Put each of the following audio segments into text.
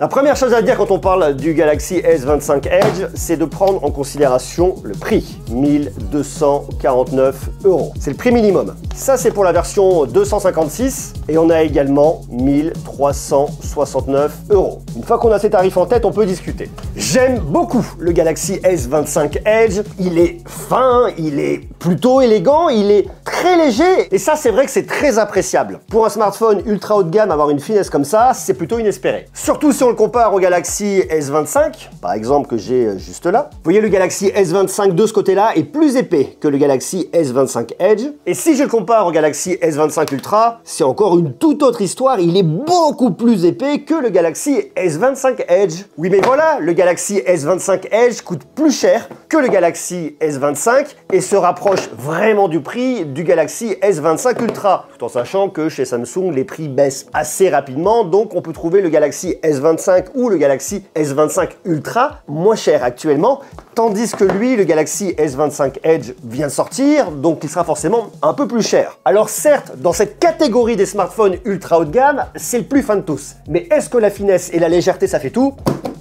La première chose à dire quand on parle du Galaxy S25 Edge, c'est de prendre en considération le prix, 1249 €. C'est le prix minimum. Ça, c'est pour la version 256 et on a également 1369 €. Une fois qu'on a ces tarifs en tête, on peut discuter. J'aime beaucoup le Galaxy S25 Edge. Il est fin, il est plutôt élégant, il est très léger et ça, c'est vrai que c'est très appréciable. Pour un smartphone ultra haut de gamme, avoir une finesse comme ça, c'est plutôt inespéré. Surtout si on le compare au Galaxy S25, par exemple, que j'ai juste là. Vous voyez, le Galaxy S25 de ce côté-là est plus épais que le Galaxy S25 Edge. Et si je le compare au Galaxy S25 Ultra, c'est encore une toute autre histoire. Il est beaucoup plus épais que le Galaxy S25 Edge. Oui, mais voilà, le Galaxy S25 Edge coûte plus cher que le Galaxy S25 et se rapproche vraiment du prix du Galaxy S25 Ultra. Tout en sachant que chez Samsung, les prix baissent assez rapidement, donc on peut trouver le Galaxy S25 ou le Galaxy S25 Ultra moins cher actuellement, tandis que lui, le Galaxy S25 Edge vient de sortir, donc il sera forcément un peu plus cher. Alors certes, dans cette catégorie des smartphones ultra haut de gamme, c'est le plus fin de tous. Mais est-ce que la finesse et la légèreté, ça fait tout ?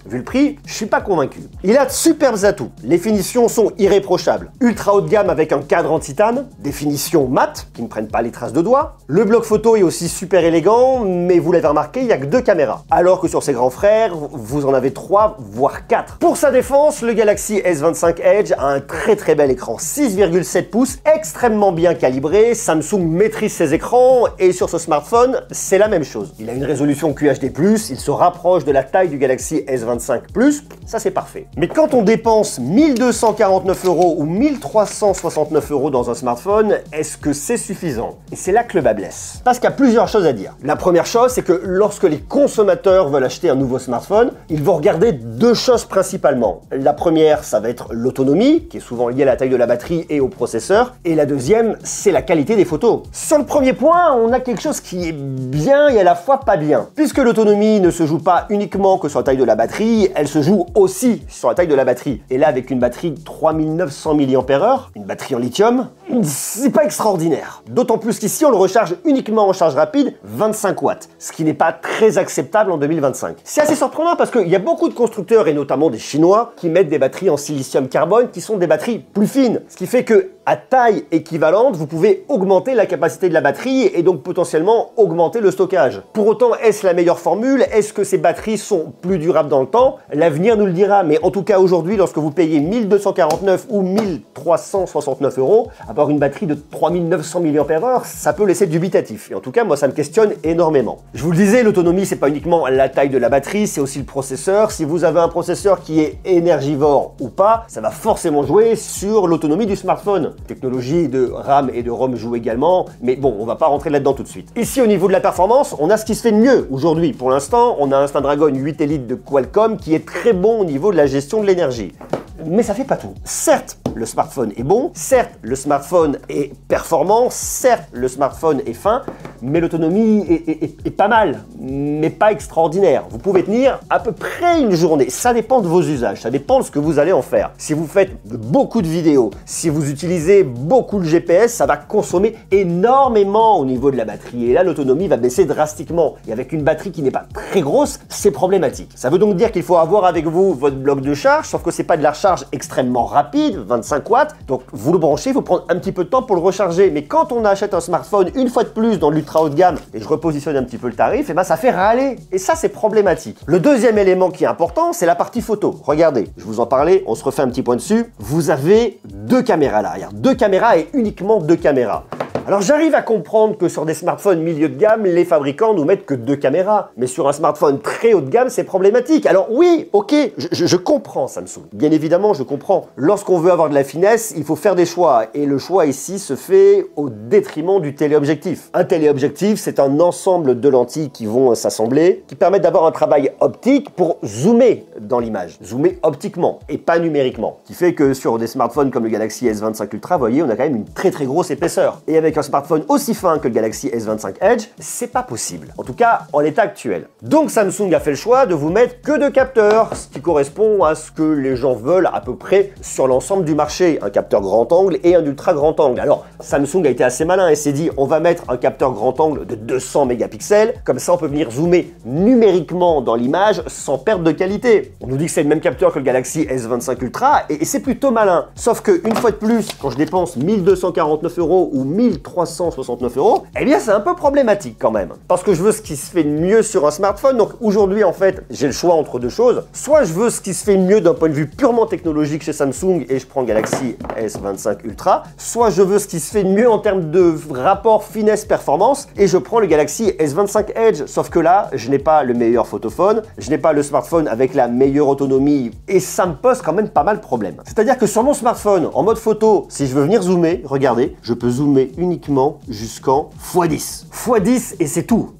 Vu le prix, je suis pas convaincu. Il a de superbes atouts. Les finitions sont irréprochables. Ultra haut de gamme avec un cadre en titane, des finitions mat qui ne prennent pas les traces de doigts. Le bloc photo est aussi super élégant, mais vous l'avez remarqué, il n'y a que 2 caméras. Alors que sur ses grands frères, vous en avez 3, voire 4. Pour sa défense, le Galaxy S25 Edge a un très bel écran 6,7 pouces, extrêmement bien calibré. Samsung maîtrise ses écrans et sur ce smartphone, c'est la même chose. Il a une résolution QHD+, il se rapproche de la taille du Galaxy S25 Plus, ça c'est parfait. Mais quand on dépense 1249 € ou 1369 € dans un smartphone, est-ce que c'est suffisant? Et c'est là que le bas blesse. Parce qu'il y a plusieurs choses à dire. La première chose, c'est que lorsque les consommateurs veulent acheter un nouveau smartphone, ils vont regarder 2 choses principalement. La première, ça va être l'autonomie, qui est souvent liée à la taille de la batterie et au processeur. Et la deuxième, c'est la qualité des photos. Sur le premier point, on a quelque chose qui est bien et à la fois pas bien. Puisque l'autonomie ne se joue pas uniquement que sur la taille de la batterie, elle se joue aussi sur la taille de la batterie. Et là, avec une batterie de 3900 mAh, une batterie en lithium, c'est pas extraordinaire. D'autant plus qu'ici, on le recharge uniquement en charge rapide, 25 watts, ce qui n'est pas très acceptable en 2025. C'est assez surprenant parce qu'il y a beaucoup de constructeurs, et notamment des Chinois, qui mettent des batteries en silicium carbone qui sont des batteries plus fines. Ce qui fait que à taille équivalente, vous pouvez augmenter la capacité de la batterie et donc potentiellement augmenter le stockage. Pour autant, est-ce la meilleure formule? Est-ce que ces batteries sont plus durables dans le temps? L'avenir nous le dira, mais en tout cas aujourd'hui, lorsque vous payez 1249 ou 1369 €, avoir une batterie de 3900 mAh, ça peut laisser dubitatif. Et en tout cas, moi, ça me questionne énormément. Je vous le disais, l'autonomie, c'est pas uniquement la taille de la batterie, c'est aussi le processeur. Si vous avez un processeur qui est énergivore ou pas, ça va forcément jouer sur l'autonomie du smartphone. Technologie de RAM et de ROM joue également, mais bon, on va pas rentrer là-dedans tout de suite. Ici, au niveau de la performance, on a ce qui se fait de mieux aujourd'hui. Pour l'instant, on a un Snapdragon 8 Elite de Qualcomm qui est très bon au niveau de la gestion de l'énergie. Mais ça fait pas tout. Certes, le smartphone est bon, certes, le smartphone est performant, certes, le smartphone est fin, mais l'autonomie est pas mal, mais pas extraordinaire. Vous pouvez tenir à peu près une journée. Ça dépend de vos usages, ça dépend de ce que vous allez en faire. Si vous faites beaucoup de vidéos, si vous utilisez beaucoup le GPS, ça va consommer énormément au niveau de la batterie. Et là, l'autonomie va baisser drastiquement. Et avec une batterie qui n'est pas très grosse, c'est problématique. Ça veut donc dire qu'il faut avoir avec vous votre bloc de charge, sauf que c'est pas de la recharge extrêmement rapide, 25 watts, donc vous le branchez, il faut prendre un petit peu de temps pour le recharger, mais quand on achète un smartphone une fois de plus dans l'ultra haut de gamme, et je repositionne un petit peu le tarif, et ben ça fait râler, et ça c'est problématique. Le deuxième élément qui est important, c'est la partie photo. Regardez, je vous en parlais, on se refait un petit point dessus, vous avez 2 caméras à l'arrière, 2 caméras et uniquement 2 caméras. Alors j'arrive à comprendre que sur des smartphones milieu de gamme, les fabricants nous mettent que 2 caméras. Mais sur un smartphone très haut de gamme, c'est problématique. Alors oui, ok, je comprends Samsung. Bien évidemment, je comprends. Lorsqu'on veut avoir de la finesse, il faut faire des choix. Et le choix ici se fait au détriment du téléobjectif. Un téléobjectif, c'est un ensemble de lentilles qui vont s'assembler, qui permettent d'avoir un travail optique pour zoomer dans l'image. Zoomer optiquement et pas numériquement. Ce qui fait que sur des smartphones comme le Galaxy S25 Ultra, vous voyez, on a quand même une très grosse épaisseur. Et avec un smartphone aussi fin que le Galaxy S25 Edge, c'est pas possible. En tout cas, en l'état actuel. Donc Samsung a fait le choix de vous mettre que 2 capteurs, ce qui correspond à ce que les gens veulent à peu près sur l'ensemble du marché. Un capteur grand angle et un ultra grand angle. Alors, Samsung a été assez malin et s'est dit, on va mettre un capteur grand angle de 200 mégapixels, comme ça on peut venir zoomer numériquement dans l'image sans perte de qualité. On nous dit que c'est le même capteur que le Galaxy S25 Ultra et c'est plutôt malin. Sauf que une fois de plus, quand je dépense 1249 € ou 1369 €, eh bien c'est un peu problématique quand même. Parce que je veux ce qui se fait de mieux sur un smartphone. Donc aujourd'hui en fait, j'ai le choix entre deux choses. Soit je veux ce qui se fait mieux d'un point de vue purement technologique chez Samsung et je prends le Galaxy S25 Ultra. Soit je veux ce qui se fait de mieux en termes de rapport finesse-performance et je prends le Galaxy S25 Edge. Sauf que là, je n'ai pas le meilleur photophone, je n'ai pas le smartphone avec la meilleure autonomie et ça me pose quand même pas mal de problèmes. C'est-à-dire que sur mon smartphone, en mode photo, si je veux venir zoomer, regardez, je peux zoomer uniquement jusqu'en x10. x10 et c'est tout.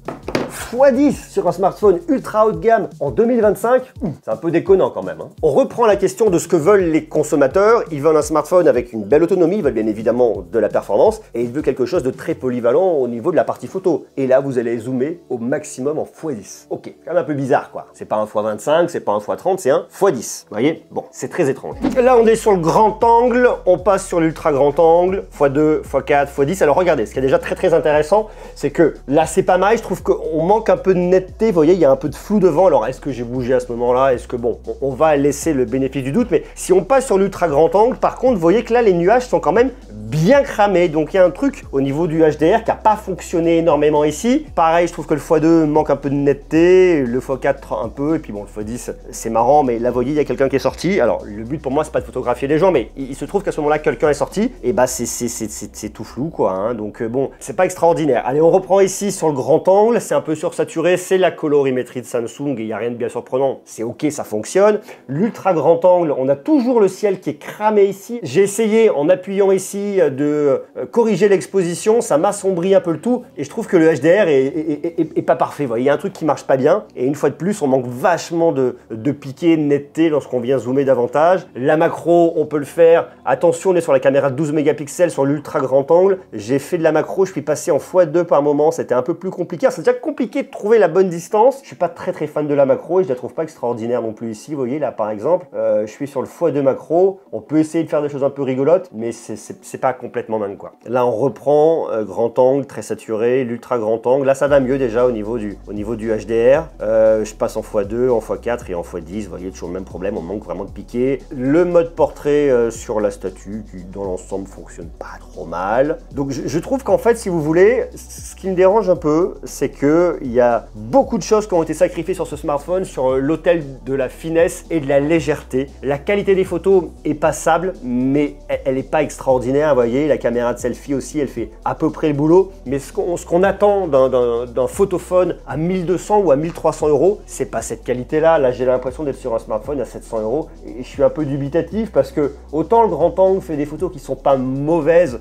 x10 sur un smartphone ultra haut de gamme en 2025, c'est un peu déconnant quand même. On reprend la question de ce que veulent les consommateurs. Ils veulent un smartphone avec une belle autonomie, ils veulent bien évidemment de la performance et ils veulent quelque chose de très polyvalent au niveau de la partie photo. Et là, vous allez zoomer au maximum en x10. Ok, quand même un peu bizarre quoi. C'est pas un x25, c'est pas un x30, c'est un x10. Vous voyez? Bon, c'est très étrange. Là, on est sur le grand angle, on passe sur l'ultra grand angle, x2, x4, x10. Alors regardez, ce qui est déjà très intéressant, c'est que là, c'est pas mal. Je trouve qu'on manque un peu de netteté, vous voyez, il y a un peu de flou devant. Alors, est-ce que j'ai bougé à ce moment-là? Est-ce que, bon, on va laisser le bénéfice du doute, mais si on passe sur l'ultra grand angle, par contre, vous voyez que là, les nuages sont quand même bien cramés. Donc, il y a un truc au niveau du HDR qui n'a pas fonctionné énormément ici. Pareil, je trouve que le x2 manque un peu de netteté, le x4 un peu, et puis bon, le x10, c'est marrant, mais là, vous voyez, il y a quelqu'un qui est sorti. Alors, le but pour moi, c'est pas de photographier les gens, mais il se trouve qu'à ce moment-là, quelqu'un est sorti, et bah, c'est tout flou, quoi. Hein. Donc, bon, c'est pas extraordinaire. Allez, on reprend ici sur le grand angle, c'est un peu sursaturé, c'est la colorimétrie de Samsung et il n'y a rien de bien surprenant. C'est ok, ça fonctionne. L'ultra grand angle, on a toujours le ciel qui est cramé ici. J'ai essayé en appuyant ici de corriger l'exposition, ça m'assombrit un peu le tout et je trouve que le HDR est pas parfait. Vous voyez, il y a un truc qui marche pas bien et une fois de plus, on manque vachement de piqué, de netteté lorsqu'on vient zoomer davantage. La macro, on peut le faire. Attention, on est sur la caméra de 12 mégapixels sur l'ultra grand angle. J'ai fait de la macro, je suis passé en x2 par moment, c'était un peu plus compliqué. C'est déjà compliqué de trouver la bonne distance. Je suis pas très fan de la macro et je la trouve pas extraordinaire non plus ici. Vous voyez là par exemple, je suis sur le x2 macro. On peut essayer de faire des choses un peu rigolotes, mais c'est pas complètement dingue quoi. Là on reprend grand angle, très saturé, l'ultra grand angle. Là ça va mieux déjà au niveau du HDR. Je passe en x2, en x4 et en x10. Vous voyez toujours le même problème, on manque vraiment de piqué. Le mode portrait sur la statue qui dans l'ensemble fonctionne pas trop mal. Donc je trouve qu'en fait si vous voulez, ce qui me dérange un peu, c'est que il y a beaucoup de choses qui ont été sacrifiées sur ce smartphone, sur l'autel de la finesse et de la légèreté. La qualité des photos est passable, mais elle n'est pas extraordinaire. Vous voyez, la caméra de selfie aussi, elle fait à peu près le boulot. Mais ce qu'on attend d'un photophone à 1200 ou à 1300 €, c'est pas cette qualité-là. Là, j'ai l'impression d'être sur un smartphone à 700 € et je suis un peu dubitatif parce que autant le grand angle fait des photos qui sont pas mauvaises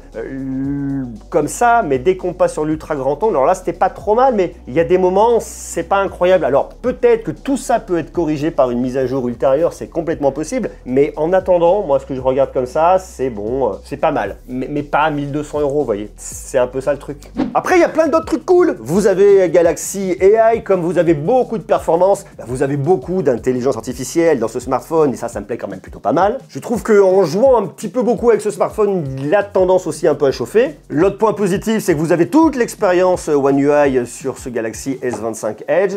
comme ça, mais dès qu'on passe sur l'ultra grand angle, alors là, c'était pas trop mal, mais il y a des moments, c'est pas incroyable. Alors peut-être que tout ça peut être corrigé par une mise à jour ultérieure, c'est complètement possible, mais en attendant, moi ce que je regarde comme ça, c'est bon, c'est pas mal, mais pas à 1200 €, vous voyez, c'est un peu ça le truc. Après, il y a plein d'autres trucs cool. Vous avez Galaxy AI, comme vous avez beaucoup de performance, vous avez beaucoup d'intelligence artificielle dans ce smartphone, et ça me plaît quand même plutôt pas mal. Je trouve qu'en jouant un petit peu beaucoup avec ce smartphone, il a tendance aussi un peu à chauffer. L'autre point positif, c'est que vous avez toute l'expérience One UI sur ce Galaxy S25 Edge.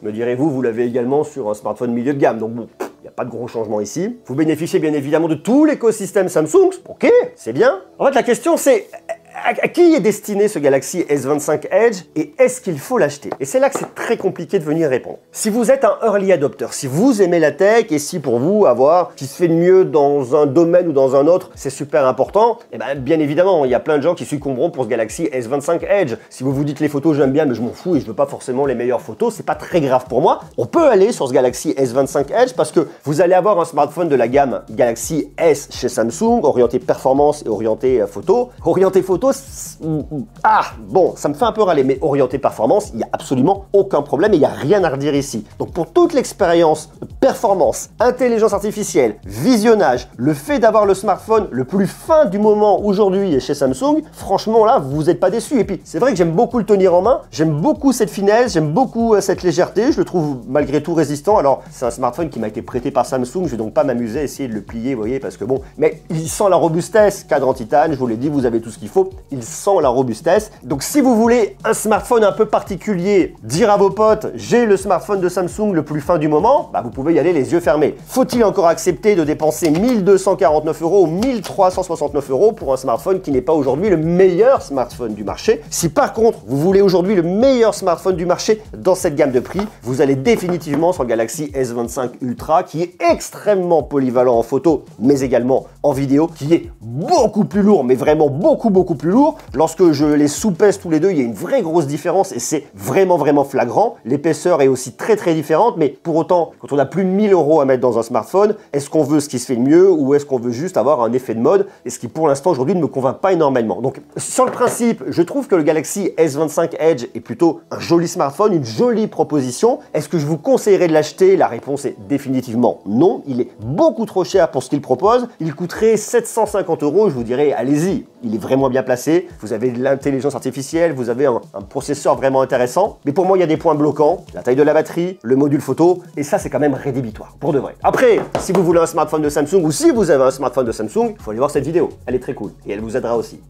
Me direz-vous, vous l'avez également sur un smartphone milieu de gamme, donc bon, il n'y a pas de gros changement ici. Vous bénéficiez bien évidemment de tout l'écosystème Samsung, ok, c'est bien. En fait, la question c'est, à qui est destiné ce Galaxy S25 Edge et est-ce qu'il faut l'acheter? Et c'est là que c'est très compliqué de venir répondre. Si vous êtes un early adopter, si vous aimez la tech et si pour vous avoir ce qui se fait de mieux dans un domaine ou dans un autre, c'est super important, et bien évidemment, il y a plein de gens qui succomberont pour ce Galaxy S25 Edge. Si vous vous dites les photos j'aime bien mais je m'en fous et je veux pas forcément les meilleures photos, c'est pas très grave pour moi. On peut aller sur ce Galaxy S25 Edge parce que vous allez avoir un smartphone de la gamme Galaxy S chez Samsung, orienté performance et orienté photo. Orienté photo, bon, ça me fait un peu râler, mais orienté performance, il n'y a absolument aucun problème et il n'y a rien à redire ici. Donc pour toute l'expérience performance, intelligence artificielle, visionnage, le fait d'avoir le smartphone le plus fin du moment aujourd'hui chez Samsung, franchement là, vous n'êtes pas déçus. Et puis, c'est vrai que j'aime beaucoup le tenir en main, j'aime beaucoup cette finesse, j'aime beaucoup cette légèreté, je le trouve malgré tout résistant. Alors, c'est un smartphone qui m'a été prêté par Samsung, je vais donc pas m'amuser à essayer de le plier, vous voyez, parce que bon, mais il sent la robustesse, cadre en titane, je vous l'ai dit, vous avez tout ce qu'il faut, il sent la robustesse. Donc, si vous voulez un smartphone un peu particulier, dire à vos potes, j'ai le smartphone de Samsung le plus fin du moment, bah, vous pouvez y aller les yeux fermés. Faut-il encore accepter de dépenser 1249 € ou 1369 € pour un smartphone qui n'est pas aujourd'hui le meilleur smartphone du marché? Si par contre, vous voulez aujourd'hui le meilleur smartphone du marché dans cette gamme de prix, vous allez définitivement sur le Galaxy S25 Ultra qui est extrêmement polyvalent en photo, mais également en vidéo, qui est beaucoup plus lourd, mais vraiment beaucoup plus lourd. Lorsque je les sous-pèse tous les deux, il y a une vraie grosse différence et c'est vraiment flagrant. L'épaisseur est aussi très différente, mais pour autant, quand on a plus de 1000 € à mettre dans un smartphone, est-ce qu'on veut ce qui se fait de mieux ou est-ce qu'on veut juste avoir un effet de mode? Et ce qui pour l'instant aujourd'hui ne me convainc pas énormément. Donc sur le principe, je trouve que le Galaxy S25 Edge est plutôt un joli smartphone, une jolie proposition. Est-ce que je vous conseillerais de l'acheter? La réponse est définitivement non. Il est beaucoup trop cher pour ce qu'il propose. Il coûterait 750 €. Je vous dirais, allez-y. Il est vraiment bien placé. Vous avez de l'intelligence artificielle, vous avez un processeur vraiment intéressant. Mais pour moi, il y a des points bloquants. La taille de la batterie, le module photo. Et ça, c'est quand même rédhibitoire, pour de vrai. Après, si vous voulez un smartphone de Samsung ou si vous avez un smartphone de Samsung, il faut aller voir cette vidéo. Elle est très cool et elle vous aidera aussi.